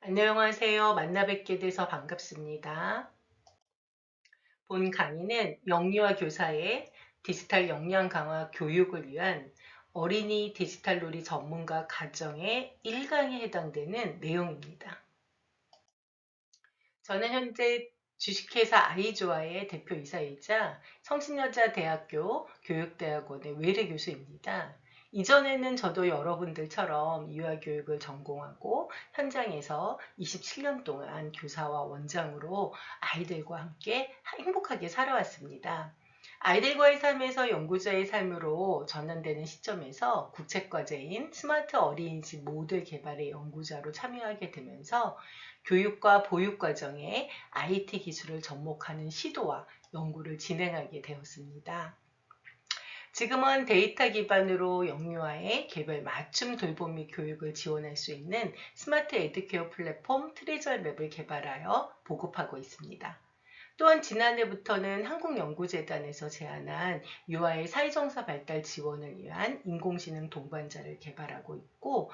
안녕하세요. 만나 뵙게 돼서 반갑습니다. 본 강의는 영유아 교사의 디지털 역량 강화 교육을 위한 어린이 디지털 놀이 전문가 과정의 1강에 해당되는 내용입니다. 저는 현재 주식회사 아이조아의 대표이사이자 성신여자대학교 교육대학원의 외래 교수입니다. 이전에는 저도 여러분들처럼 유아교육을 전공하고 현장에서 27년 동안 교사와 원장으로 아이들과 함께 행복하게 살아왔습니다. 아이들과의 삶에서 연구자의 삶으로 전환되는 시점에서 국책과제인 스마트 어린이집 모듈 개발의 연구자로 참여하게 되면서 교육과 보육 과정에 IT 기술을 접목하는 시도와 연구를 진행하게 되었습니다. 지금은 데이터 기반으로 영유아의 개별 맞춤 돌봄 및 교육을 지원할 수 있는 스마트 에듀케어 플랫폼 트레저맵을 개발하여 보급하고 있습니다. 또한 지난해부터는 한국연구재단에서 제안한 유아의 사회정서 발달 지원을 위한 인공지능 동반자를 개발하고 있고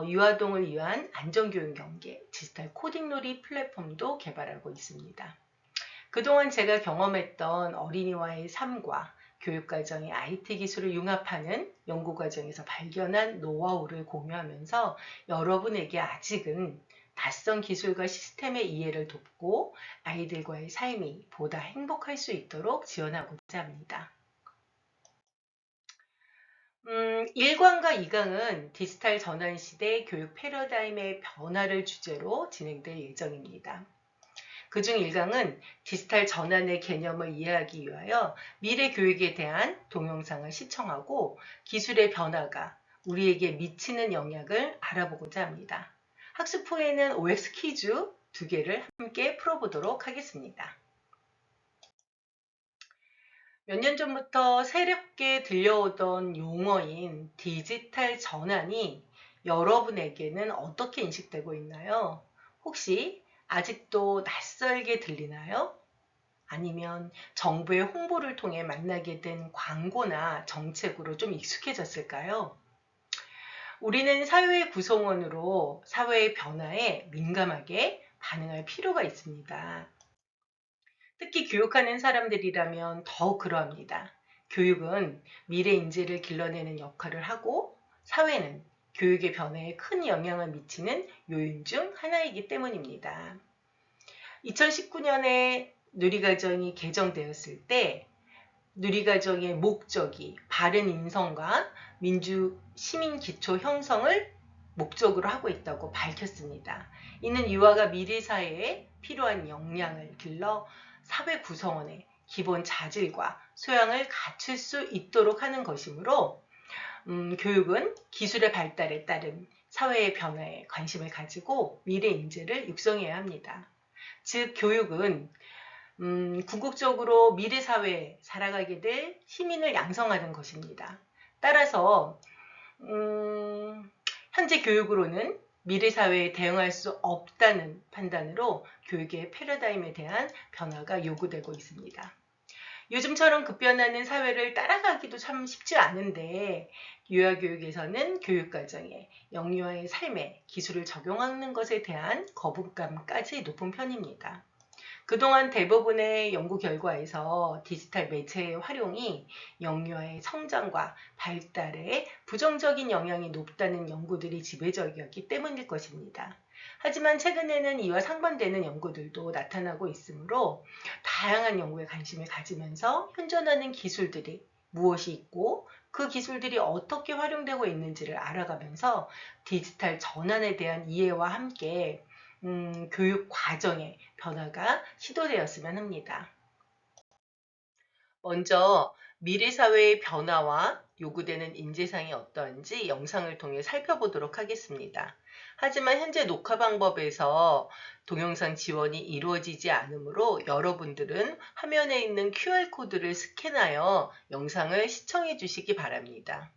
유아동을 위한 안전교육 연계, 디지털 코딩놀이 플랫폼도 개발하고 있습니다. 그동안 제가 경험했던 어린이와의 삶과 교육과정의 IT 기술을 융합하는 연구과정에서 발견한 노하우를 공유하면서 여러분에게 아직은 낯선 기술과 시스템의 이해를 돕고 아이들과의 삶이 보다 행복할 수 있도록 지원하고자 합니다. 1강과 2강은 디지털 전환 시대 교육 패러다임의 변화를 주제로 진행될 예정입니다. 그중 1강은 디지털 전환의 개념을 이해하기 위하여 미래 교육에 대한 동영상을 시청하고 기술의 변화가 우리에게 미치는 영향을 알아보고자 합니다. 학습 후에는 OX 퀴즈 2개를 함께 풀어보도록 하겠습니다. 몇 년 전부터 새롭게 들려오던 용어인 디지털 전환이 여러분에게는 어떻게 인식되고 있나요? 혹시 아직도 낯설게 들리나요? 아니면 정부의 홍보를 통해 만나게 된 광고나 정책으로 좀 익숙해졌을까요? 우리는 사회의 구성원으로 사회의 변화에 민감하게 반응할 필요가 있습니다. 특히 교육하는 사람들이라면 더욱 그러합니다. 교육은 미래 인재를 길러내는 역할을 하고 사회는 교육의 변화에 큰 영향을 미치는 요인 중 하나이기 때문입니다. 2019년에 누리과정이 개정되었을 때 누리과정의 목적이 바른 인성과 민주 시민 기초 형성을 목적으로 하고 있다고 밝혔습니다. 이는 유아가 미래 사회에 필요한 역량을 길러 사회 구성원의 기본 자질과 소양을 갖출 수 있도록 하는 것이므로 교육은 기술의 발달에 따른 사회의 변화에 관심을 가지고 미래 인재를 육성해야 합니다. 즉 교육은 궁극적으로 미래 사회에 살아가게 될 시민을 양성하는 것입니다. 따라서 현재 교육으로는 미래 사회에 대응할 수 없다는 판단으로 교육의 패러다임에 대한 변화가 요구되고 있습니다. 요즘처럼 급변하는 사회를 따라가기도 참 쉽지 않은데 유아교육에서는 교육과정에 영유아의 삶에 기술을 적용하는 것에 대한 거부감까지 높은 편입니다. 그동안 대부분의 연구 결과에서 디지털 매체의 활용이 영유아의 성장과 발달에 부정적인 영향이 높다는 연구들이 지배적이었기 때문일 것입니다. 하지만 최근에는 이와 상반되는 연구들도 나타나고 있으므로 다양한 연구에 관심을 가지면서 현존하는 기술들이 무엇이 있고 그 기술들이 어떻게 활용되고 있는지를 알아가면서 디지털 전환에 대한 이해와 함께 교육 과정의 변화가 시도되었으면 합니다. 먼저 미래 사회의 변화와 요구되는 인재상이 어떠한지 영상을 통해 살펴보도록 하겠습니다. 하지만 현재 녹화 방법에서 동영상 지원이 이루어지지 않으므로 여러분들은 화면에 있는 QR코드를 스캔하여 영상을 시청해 주시기 바랍니다.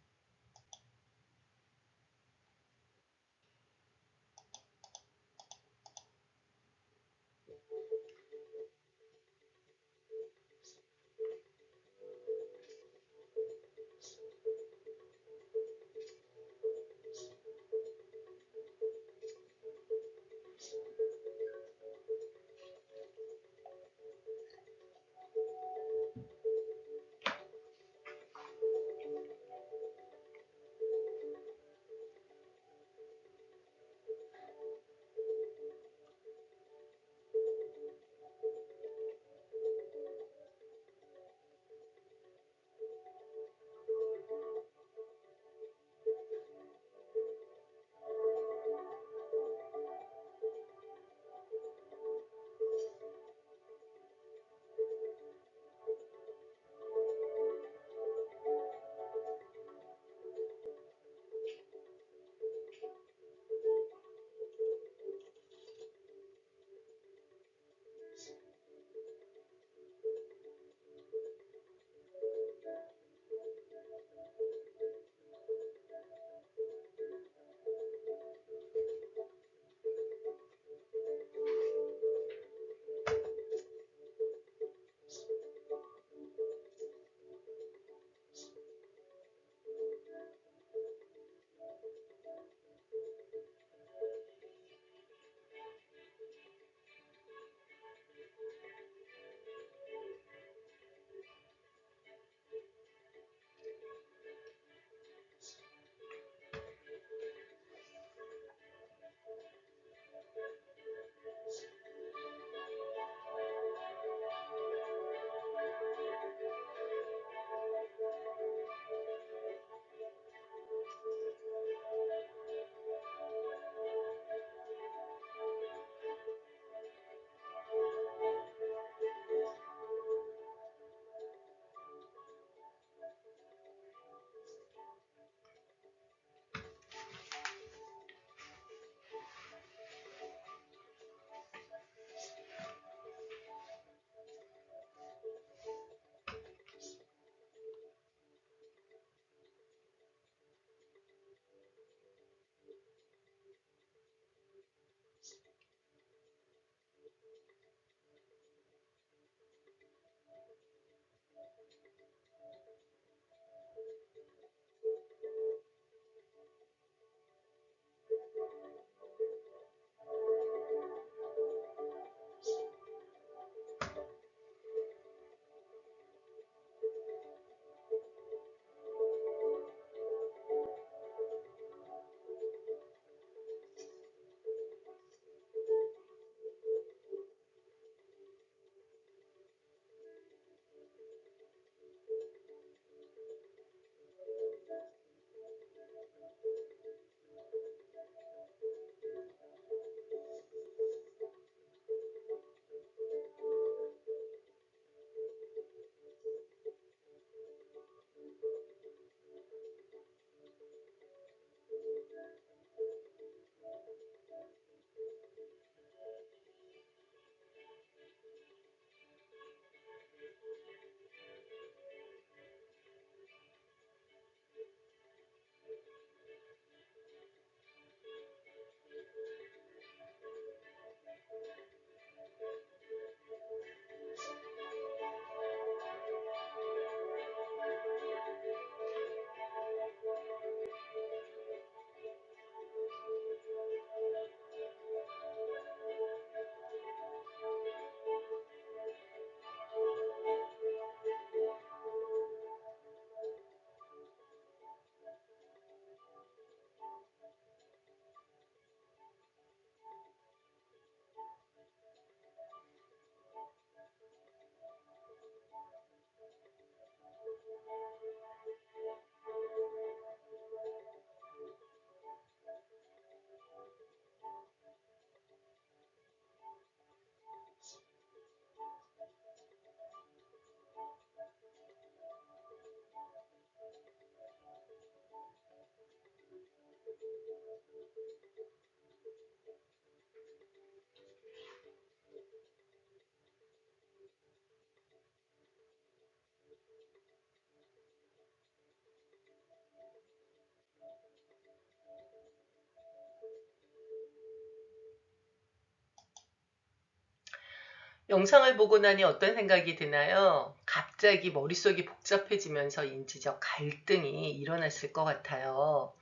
영상을 보고 나니 어떤 생각이 드나요? 갑자기 머릿속이 복잡해지면서 인지적 갈등이 일어났을 것 같아요.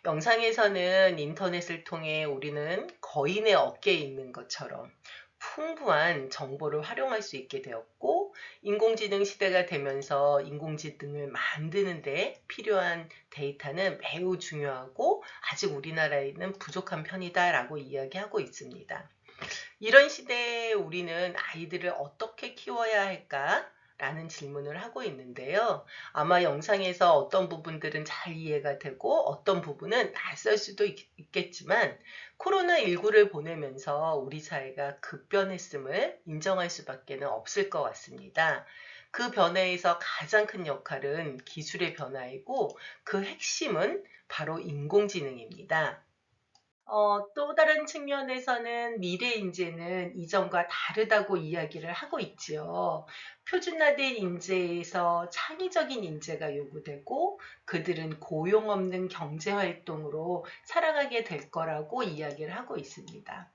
영상에서는 인터넷을 통해 우리는 거인의 어깨에 있는 것처럼 풍부한 정보를 활용할 수 있게 되었고, 인공지능 시대가 되면서 인공지능을 만드는데 필요한 데이터는 매우 중요하고 아직 우리나라에는 부족한 편이다라고 이야기하고 있습니다. 이런 시대에 우리는 아이들을 어떻게 키워야 할까? 라는 질문을 하고 있는데요. 아마 영상에서 어떤 부분들은 잘 이해가 되고 어떤 부분은 낯설 수도 있겠지만 코로나19를 보내면서 우리 사회가 급변했음을 인정할 수밖에 없을 것 같습니다. 그 변화에서 가장 큰 역할은 기술의 변화이고 그 핵심은 바로 인공지능입니다. 또 다른 측면에서는 미래 인재는 이전과 다르다고 이야기를 하고 있지요. 표준화된 인재에서 창의적인 인재가 요구되고 그들은 고용 없는 경제 활동으로 살아가게 될 거라고 이야기를 하고 있습니다.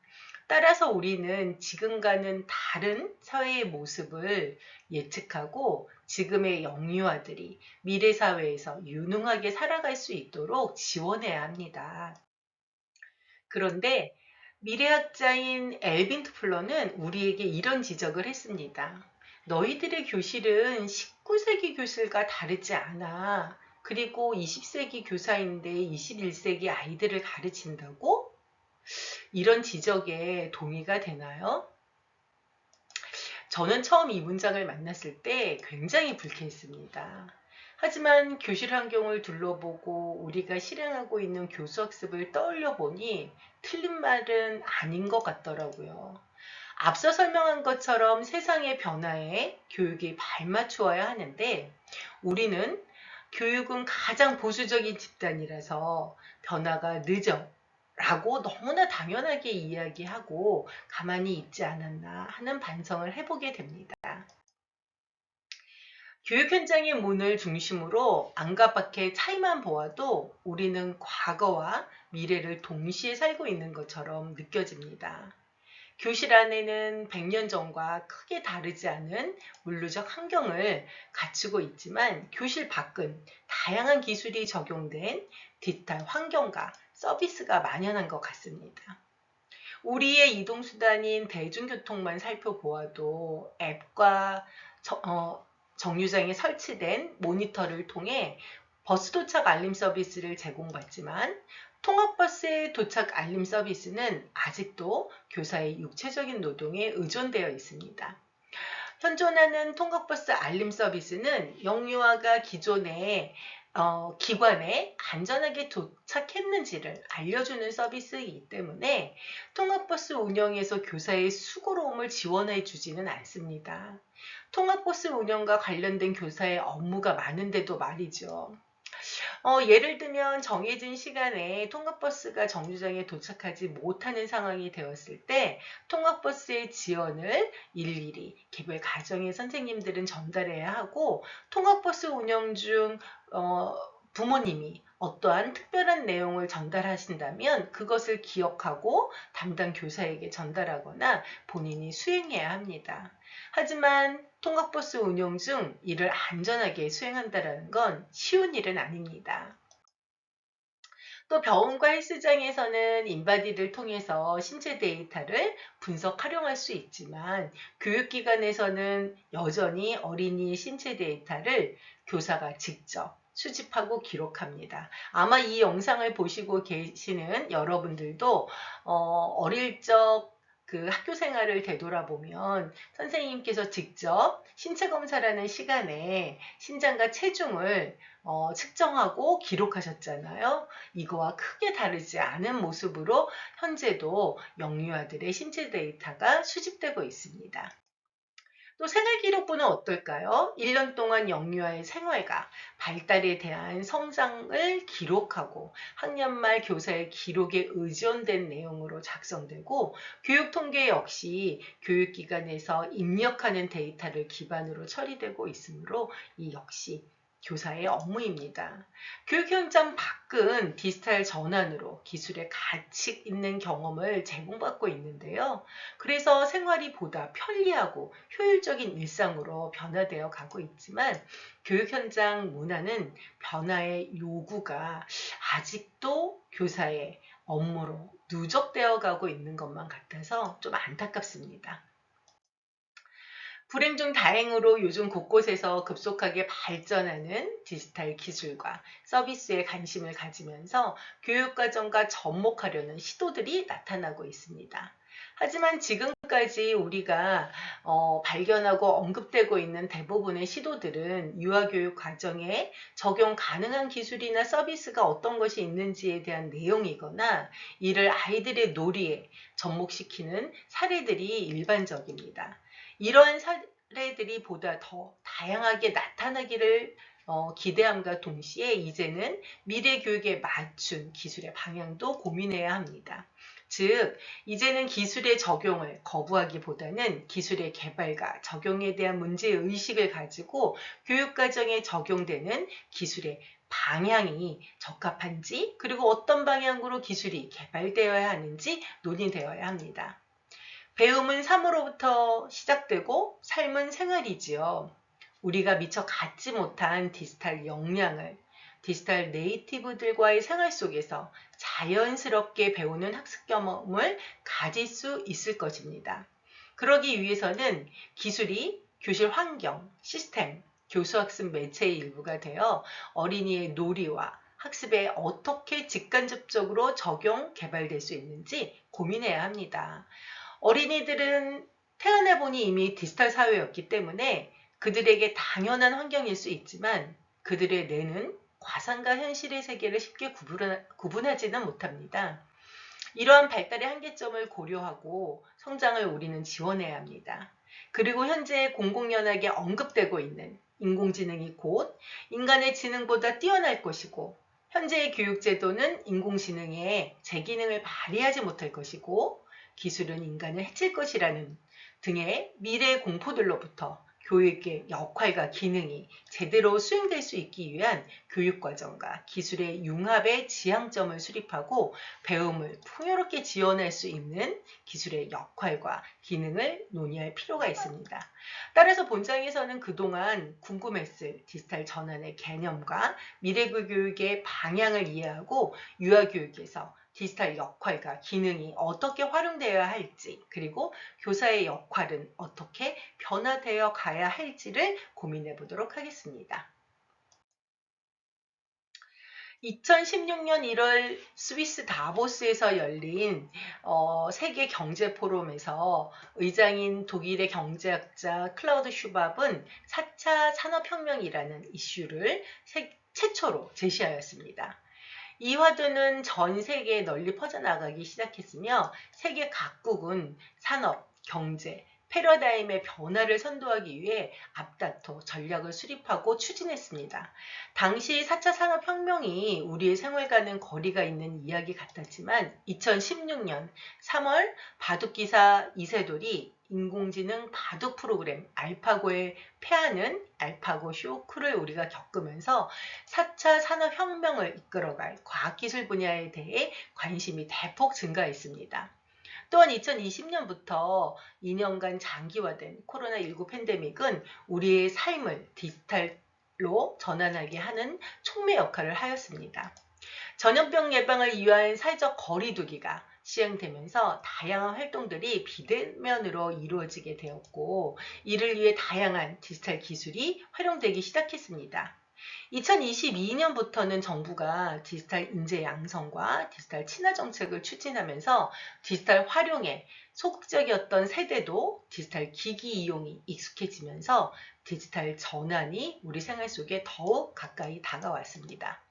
따라서 우리는 지금과는 다른 사회의 모습을 예측하고 지금의 영유아들이 미래 사회에서 유능하게 살아갈 수 있도록 지원해야 합니다. 그런데 미래학자인 엘빈 투플러는 우리에게 이런 지적을 했습니다. 너희들의 교실은 19세기 교실과 다르지 않아. 그리고 20세기 교사인데 21세기 아이들을 가르친다고? 이런 지적에 동의가 되나요? 저는 처음 이 문장을 만났을 때 굉장히 불쾌했습니다. 하지만 교실 환경을 둘러보고 우리가 실행하고 있는 교수학습을 떠올려 보니 틀린 말은 아닌 것 같더라고요. 앞서 설명한 것처럼 세상의 변화에 교육이 발맞추어야 하는데 우리는 교육은 가장 보수적인 집단이라서 변화가 늦어 라고 너무나 당연하게 이야기하고 가만히 있지 않았나 하는 반성을 해보게 됩니다. 교육 현장의 문을 중심으로 안과 밖의 차이만 보아도 우리는 과거와 미래를 동시에 살고 있는 것처럼 느껴집니다. 교실 안에는 100년 전과 크게 다르지 않은 물리적 환경을 갖추고 있지만 교실 밖은 다양한 기술이 적용된 디지털 환경과 서비스가 만연한 것 같습니다. 우리의 이동수단인 대중교통만 살펴보아도 앱과 정류장에 설치된 모니터를 통해 버스 도착 알림 서비스를 제공받지만 통학버스의 도착 알림 서비스는 아직도 교사의 육체적인 노동에 의존되어 있습니다. 현존하는 통학버스 알림 서비스는 영유아가 기존의 기관에 안전하게 도착했는지를 알려주는 서비스이기 때문에 통학버스 운영에서 교사의 수고로움을 지원해 주지는 않습니다. 통학버스 운영과 관련된 교사의 업무가 많은데도 말이죠. 예를 들면 정해진 시간에 통학버스가 정류장에 도착하지 못하는 상황이 되었을 때 통학버스의 지원을 일일이 개별 가정의 선생님들은 전달해야 하고 통학버스 운영 중 부모님이 어떠한 특별한 내용을 전달하신다면 그것을 기억하고 담당 교사에게 전달하거나 본인이 수행해야 합니다. 하지만 통학버스 운영 중 이를 안전하게 수행한다는 건 쉬운 일은 아닙니다. 또 병원과 헬스장에서는 인바디를 통해서 신체 데이터를 분석 활용할 수 있지만 교육기관에서는 여전히 어린이의 신체 데이터를 교사가 직접 수집하고 기록합니다. 아마 이 영상을 보시고 계시는 여러분들도 어릴 적 그 학교 생활을 되돌아보면 선생님께서 직접 신체 검사라는 시간에 신장과 체중을 측정하고 기록하셨잖아요. 이거와 크게 다르지 않은 모습으로 현재도 영유아들의 신체 데이터가 수집되고 있습니다. 또 생활기록부는 어떨까요? 1년 동안 영유아의 생활과 발달에 대한 성장을 기록하고 학년 말 교사의 기록에 의존된 내용으로 작성되고 교육통계 역시 교육기관에서 입력하는 데이터를 기반으로 처리되고 있으므로 이 역시 교사의 업무입니다. 교육 현장 밖은 디지털 전환으로 기술의 가치 있는 경험을 제공받고 있는데요. 그래서 생활이 보다 편리하고 효율적인 일상으로 변화되어 가고 있지만 교육 현장 문화는 변화의 요구가 아직도 교사의 업무로 누적되어 가고 있는 것만 같아서 좀 안타깝습니다. 불행 중 다행으로 요즘 곳곳에서 급속하게 발전하는 디지털 기술과 서비스에 관심을 가지면서 교육과정과 접목하려는 시도들이 나타나고 있습니다. 하지만 지금까지 우리가 발견하고 언급되고 있는 대부분의 시도들은 유아교육 과정에 적용 가능한 기술이나 서비스가 어떤 것이 있는지에 대한 내용이거나 이를 아이들의 놀이에 접목시키는 사례들이 일반적입니다. 이러한 사례들이 보다 더 다양하게 나타나기를 기대함과 동시에 이제는 미래 교육에 맞춘 기술의 방향도 고민해야 합니다. 즉, 이제는 기술의 적용을 거부하기보다는 기술의 개발과 적용에 대한 문제의식을 가지고 교육과정에 적용되는 기술의 방향이 적합한지, 그리고 어떤 방향으로 기술이 개발되어야 하는지 논의되어야 합니다. 배움은 삶으로부터 시작되고 삶은 생활이지요. 우리가 미처 갖지 못한 디지털 역량을 디지털 네이티브들과의 생활 속에서 자연스럽게 배우는 학습 경험을 가질 수 있을 것입니다. 그러기 위해서는 기술이 교실 환경, 시스템, 교수학습 매체의 일부가 되어 어린이의 놀이와 학습에 어떻게 직간접적으로 적용, 개발될 수 있는지 고민해야 합니다. 어린이들은 태어나보니 이미 디지털 사회였기 때문에 그들에게 당연한 환경일 수 있지만 그들의 뇌는 과상과 현실의 세계를 쉽게 구분하지는 못합니다. 이러한 발달의 한계점을 고려하고 성장을 우리는 지원해야 합니다. 그리고 현재 공공연하게 언급되고 있는 인공지능이 곧 인간의 지능보다 뛰어날 것이고 현재의 교육제도는 인공지능의 제 기능을 발휘하지 못할 것이고 기술은 인간을 해칠 것이라는 등의 미래 공포들로부터 교육의 역할과 기능이 제대로 수행될 수 있기 위한 교육과정과 기술의 융합의 지향점을 수립하고 배움을 풍요롭게 지원할 수 있는 기술의 역할과 기능을 논의할 필요가 있습니다. 따라서 본장에서는 그동안 궁금했을 디지털 전환의 개념과 미래 교육의 방향을 이해하고 유아교육에서 디지털 역할과 기능이 어떻게 활용되어야 할지, 그리고 교사의 역할은 어떻게 변화되어 가야 할지를 고민해 보도록 하겠습니다. 2016년 1월 스위스 다보스에서 열린 세계 경제 포럼에서 의장인 독일의 경제학자 클라우드 슈밥은 4차 산업혁명이라는 이슈를 최초로 제시하였습니다. 이 화두는 전 세계에 널리 퍼져나가기 시작했으며 세계 각국은 산업, 경제, 패러다임의 변화를 선도하기 위해 앞다퉈 전략을 수립하고 추진했습니다. 당시 4차 산업혁명이 우리의 생활과는 거리가 있는 이야기 같았지만 2016년 3월 바둑기사 이세돌이 인공지능 바둑 프로그램 알파고에 패하는 알파고 쇼크를 우리가 겪으면서 4차 산업혁명을 이끌어갈 과학기술 분야에 대해 관심이 대폭 증가했습니다. 또한 2020년부터 2년간 장기화된 코로나19 팬데믹은 우리의 삶을 디지털로 전환하게 하는 촉매 역할을 하였습니다. 전염병 예방을 위한 사회적 거리두기가 시행되면서 다양한 활동들이 비대면으로 이루어지게 되었고 이를 위해 다양한 디지털 기술이 활용되기 시작했습니다. 2022년부터는 정부가 디지털 인재 양성과 디지털 친화 정책을 추진하면서 디지털 활용에 소극적이었던 세대도 디지털 기기 이용이 익숙해지면서 디지털 전환이 우리 생활 속에 더욱 가까이 다가왔습니다.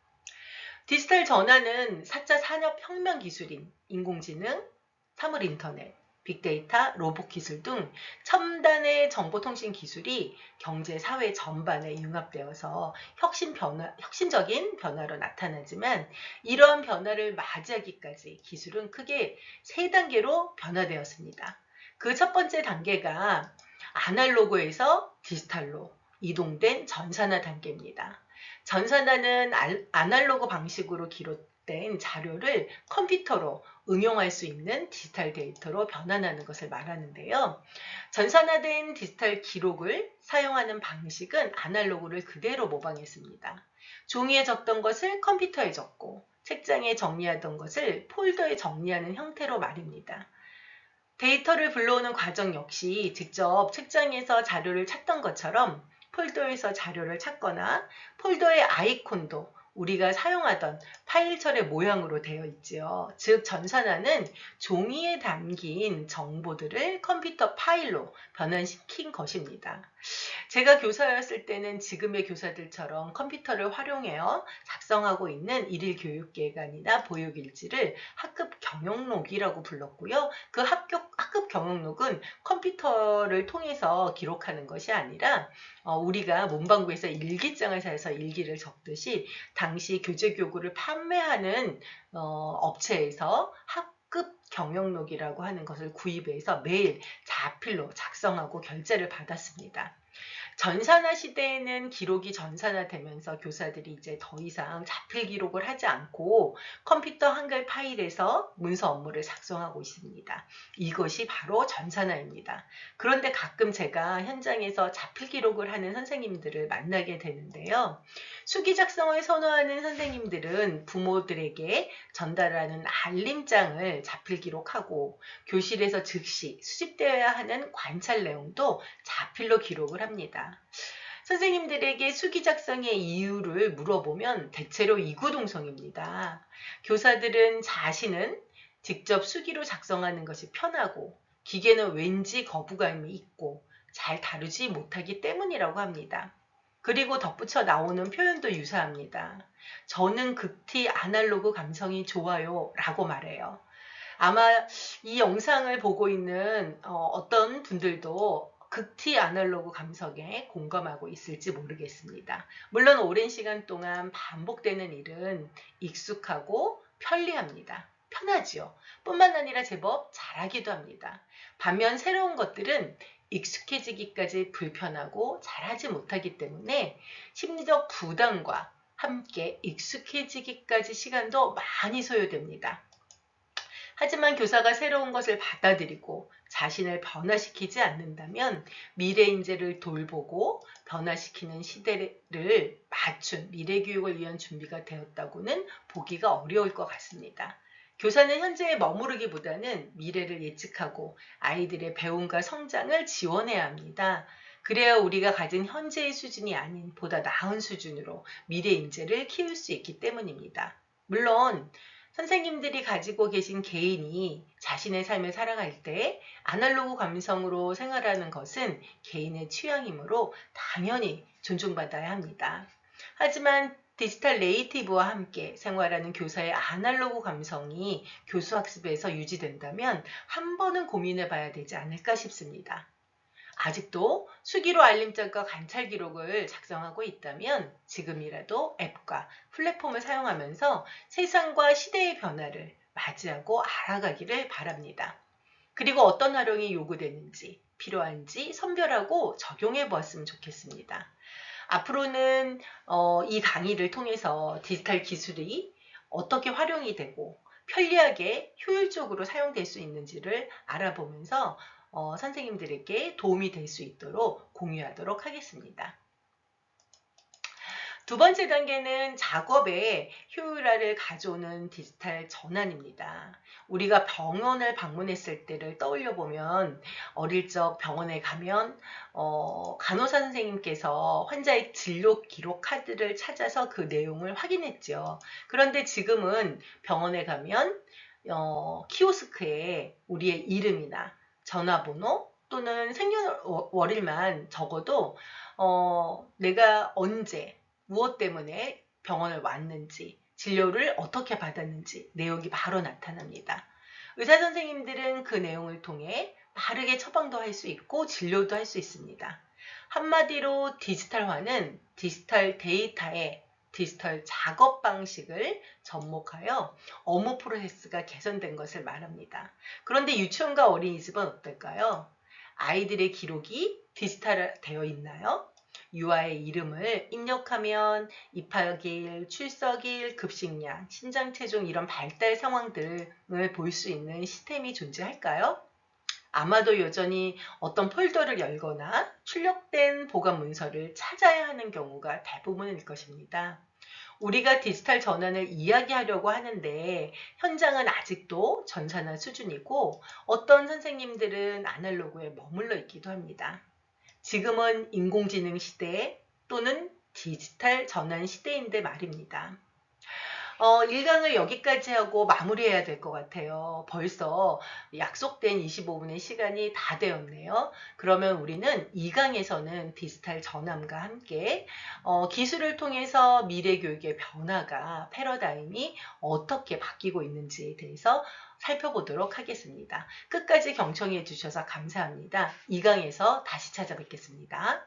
디지털 전환은 4차 산업혁명 기술인 인공지능, 사물인터넷, 빅데이터, 로봇 기술 등 첨단의 정보통신 기술이 경제, 사회 전반에 융합되어서 혁신적인 변화로 나타나지만 이러한 변화를 맞이하기까지 기술은 크게 3단계로 변화되었습니다. 그 첫 번째 단계가 아날로그에서 디지털로 이동된 전산화 단계입니다. 전산화는 아날로그 방식으로 기록된 자료를 컴퓨터로 응용할 수 있는 디지털 데이터로 변환하는 것을 말하는데요. 전산화된 디지털 기록을 사용하는 방식은 아날로그를 그대로 모방했습니다. 종이에 적던 것을 컴퓨터에 적고 책장에 정리하던 것을 폴더에 정리하는 형태로 말입니다. 데이터를 불러오는 과정 역시 직접 책장에서 자료를 찾던 것처럼 폴더에서 자료를 찾거나 폴더의 아이콘도 우리가 사용하던 파일철의 모양으로 되어 있지요. 즉 전산화는 종이에 담긴 정보들을 컴퓨터 파일로 변환시킨 것입니다. 제가 교사였을 때는 지금의 교사들처럼 컴퓨터를 활용하여 작성하고 있는 일일 교육계획안이나 보육일지를 학급 경영록이라고 불렀고요. 그 학급 경영록은 컴퓨터를 통해서 기록하는 것이 아니라 우리가 문방구에서 일기장을 사서 일기를 적듯이 당시 교재교구를 판매하는 업체에서 학급 경영록이라고 하는 것을 구입해서 매일 자필로 작성하고 결제를 받았습니다. 전산화 시대에는 기록이 전산화되면서 교사들이 이제 더 이상 자필 기록을 하지 않고 컴퓨터 한글 파일에서 문서 업무를 작성하고 있습니다. 이것이 바로 전산화입니다. 그런데 가끔 제가 현장에서 자필 기록을 하는 선생님들을 만나게 되는데요. 수기 작성을 선호하는 선생님들은 부모들에게 전달하는 알림장을 자필 기록하고 교실에서 즉시 수집되어야 하는 관찰 내용도 자필로 기록을 합니다. 선생님들에게 수기 작성의 이유를 물어보면 대체로 이구동성입니다. 교사들은 자신은 직접 수기로 작성하는 것이 편하고 기계는 왠지 거부감이 있고 잘 다루지 못하기 때문이라고 합니다. 그리고 덧붙여 나오는 표현도 유사합니다. 저는 극티 아날로그 감성이 좋아요 라고 말해요. 아마 이 영상을 보고 있는 어떤 분들도 극티 아날로그 감성에 공감하고 있을지 모르겠습니다. 물론 오랜 시간 동안 반복되는 일은 익숙하고 편리합니다. 편하지요. 뿐만 아니라 제법 잘하기도 합니다. 반면 새로운 것들은 익숙해지기까지 불편하고 잘하지 못하기 때문에 심리적 부담과 함께 익숙해지기까지 시간도 많이 소요됩니다. 하지만 교사가 새로운 것을 받아들이고 자신을 변화시키지 않는다면 미래 인재를 돌보고 변화시키는 시대를 맞춘 미래 교육을 위한 준비가 되었다고는 보기가 어려울 것 같습니다. 교사는 현재에 머무르기보다는 미래를 예측하고 아이들의 배움과 성장을 지원해야 합니다. 그래야 우리가 가진 현재의 수준이 아닌 보다 나은 수준으로 미래 인재를 키울 수 있기 때문입니다. 물론 선생님들이 가지고 계신 개인이 자신의 삶을 살아갈 때 아날로그 감성으로 생활하는 것은 개인의 취향이므로 당연히 존중받아야 합니다. 하지만 디지털 네이티브와 함께 생활하는 교사의 아날로그 감성이 교수학습에서 유지된다면 한 번은 고민해 봐야 되지 않을까 싶습니다. 아직도 수기로 알림장과 관찰 기록을 작성하고 있다면 지금이라도 앱과 플랫폼을 사용하면서 세상과 시대의 변화를 맞이하고 알아가기를 바랍니다. 그리고 어떤 활용이 요구되는지, 필요한지 선별하고 적용해 보았으면 좋겠습니다. 앞으로는 이 강의를 통해서 디지털 기술이 어떻게 활용이 되고 편리하게 효율적으로 사용될 수 있는지를 알아보면서 선생님들에게 도움이 될 수 있도록 공유하도록 하겠습니다. 두 번째 단계는 작업에 효율화를 가져오는 디지털 전환입니다. 우리가 병원을 방문했을 때를 떠올려 보면 어릴 적 병원에 가면 간호사 선생님께서 환자의 진료 기록 카드를 찾아서 그 내용을 확인했죠. 그런데 지금은 병원에 가면 키오스크에 우리의 이름이나 전화번호 또는 생년월일만 적어도 내가 언제 무엇 때문에 병원을 왔는지, 진료를 어떻게 받았는지 내용이 바로 나타납니다. 의사 선생님들은 그 내용을 통해 빠르게 처방도 할 수 있고 진료도 할 수 있습니다. 한마디로 디지털화는 디지털 데이터의 디지털 작업 방식을 접목하여 업무 프로세스가 개선된 것을 말합니다. 그런데 유치원과 어린이집은 어떨까요? 아이들의 기록이 디지털화 되어 있나요? 유아의 이름을 입력하면 입학일, 출석일, 급식량, 신장 체중 이런 발달 상황들을 볼 수 있는 시스템이 존재할까요? 아마도 여전히 어떤 폴더를 열거나 출력된 보관 문서를 찾아야 하는 경우가 대부분일 것입니다. 우리가 디지털 전환을 이야기하려고 하는데 현장은 아직도 전산화 수준이고 어떤 선생님들은 아날로그에 머물러 있기도 합니다. 지금은 인공지능 시대 또는 디지털 전환 시대인데 말입니다. 1강을 여기까지 하고 마무리해야 될 것 같아요. 벌써 약속된 25분의 시간이 다 되었네요. 그러면 우리는 2강에서는 디지털 전환과 함께 기술을 통해서 미래 교육의 변화가 패러다임이 어떻게 바뀌고 있는지에 대해서 살펴보도록 하겠습니다. 끝까지 경청해 주셔서 감사합니다. 2강에서 다시 찾아뵙겠습니다.